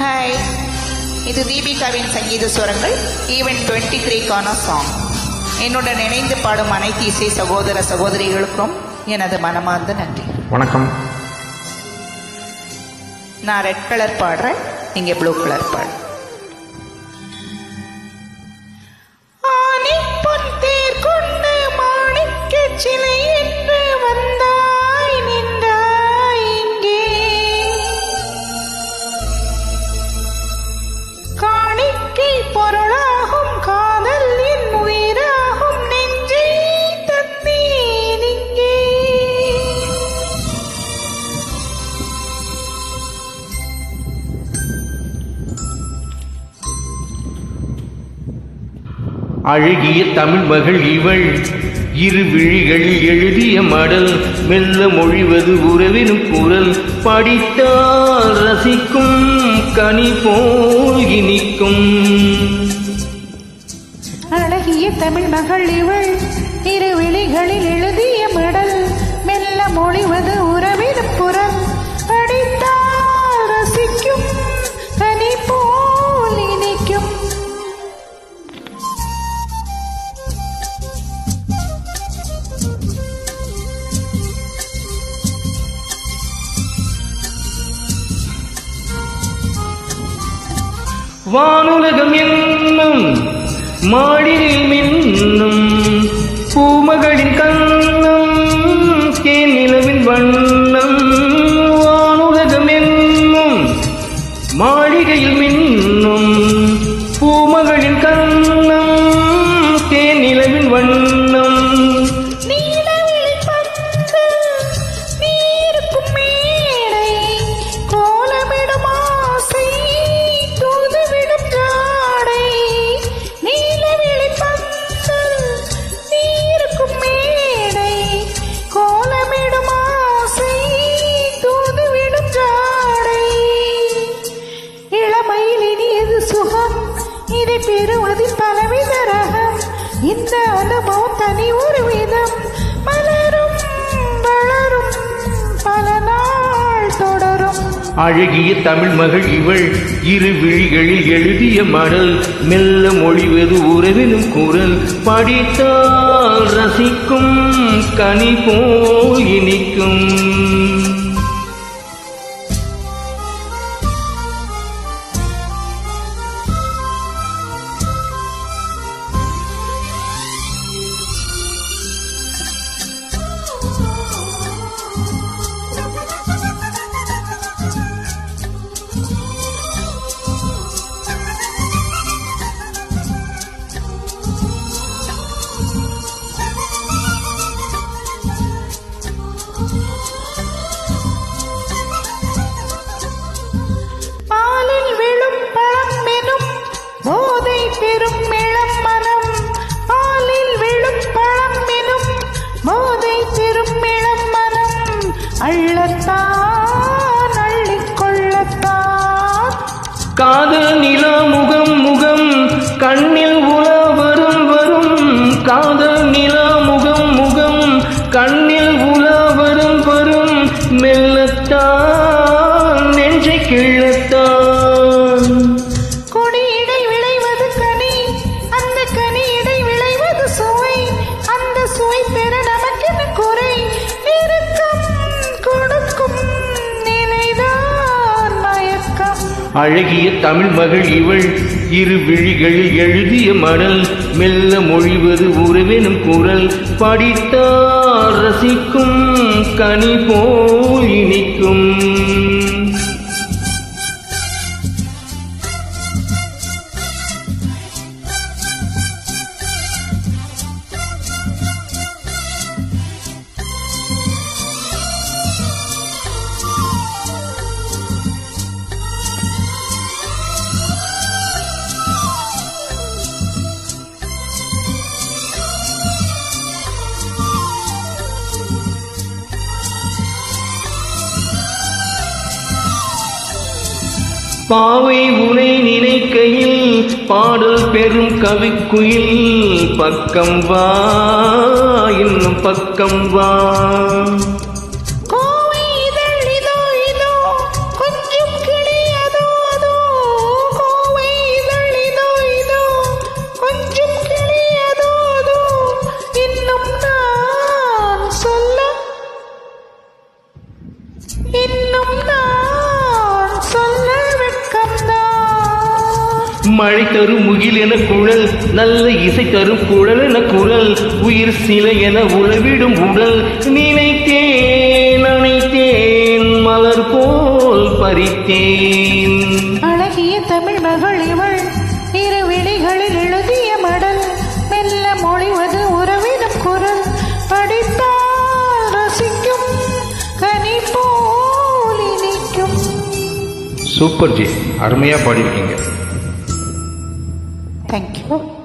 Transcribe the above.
Hi, இது தீபிகாவின் சங்கீத சுரங்கள் event 23க்கான song. என்னுடன் இணைந்து பாடும் அனைத்து இசை சகோதர சகோதரிகளுக்கும் எனது மனமார்ந்த நன்றி. வணக்கம். நான் ரெட் கலர் பாடுறேன், நீங்க ப்ளூ கலர் பாடு. சிலை என்று வந்தாய் நின்றாய் இங்கே, காணிக்கை பொருளாகும் காதல் என் உயிராகும் நெஞ்சை தந்தேன் இங்கே. அழகிய தமிழ் மகள் இவள், இரு விழிகளில் எழுதிய மடல், மெல்ல மொழிவது உறவினும் குரல், படித்தால் ரசிக்கும் கனி போல் இனிக்கும். அழகிய தமிழ் மகள் இவள், இரு விழிகளில் எழுதிய மடல், மெல்ல மொழிவது உறவினும் குரல், படித்தால் ரசிக்கும் கனி போல் இனிக்கும். வானுலகம் என்னும் மாடினில் மின்னும் பூமகளின் கண்ணம், தேன் நிலவின் வண்ணம். வானுலகம் என்னும் மாளிகையில் மின்னும் பூமகளின் கண்ணம், தேன் நிலவின் வண்ணம். பெறுவதில் பலவித ரகம், இந்த அனுபவம் தனி ஒரு விதம், மலரும் வளரும் பல நாள் தொடரும். அழகிய தமிழ் மகள் இவள், இரு விழிகளில் எழுதிய மடல், மெல்ல மொழிவது உறவினும் குரல், படித்தால் ரசிக்கும் கனி போல் இனிக்கும். பெரும் இளம் மனம், பாலில் விழும் பழம் எனும் போதை பெரும் இளம் மனம், அள்ளத்தான் அள்ளிக்கொள்ளத்தான். காதல் நிலா முகம் முகம் கண்ணில் உலா வரும் வரும், காதல் நிலா முகம் முகம் கண்ணில் உலா வரும் வரும், மெல்லத்தான் நெஞ்சை கிள்ளத்தான். அழகிய தமிழ் மகள் இவள், இரு விழிகளில் எழுதிய மடல், மெல்ல மொழிவது உறவெனும் குரல், படித்தால் ரசிக்கும் கனி போல் இனிக்கும். பாவை உனை நினைக்கையில் பாடல் பெரும் கவிக்குயில், பக்கம் வா இன்னும் பக்கம் வா. கோவை இதழ் இதோ இதோ கொஞ்சம் கிளி அதோ அதோ இன்னும் நான் சொல்ல வெட்கம்தான். மழை தரும் முகில் என குழல், நல்ல இசை தரும் குழல் என குரல், உயிர் சிலை என உழவிடும் உடல், நினைத்தேன் அணைத்தேன் மலர் போல் பறித்தேன். அழகிய தமிழ் மகள் இவள், இரு விழிகளில் எழுதிய மடல், மெல்ல மொழிவது உறவிடும் குரல், படித்தால் ரசிக்கும் கனி போல் இனிக்கும். சூப்பர் ஜி, அருமையா பாடியிருக்கீங்க. தேங்க்யூ.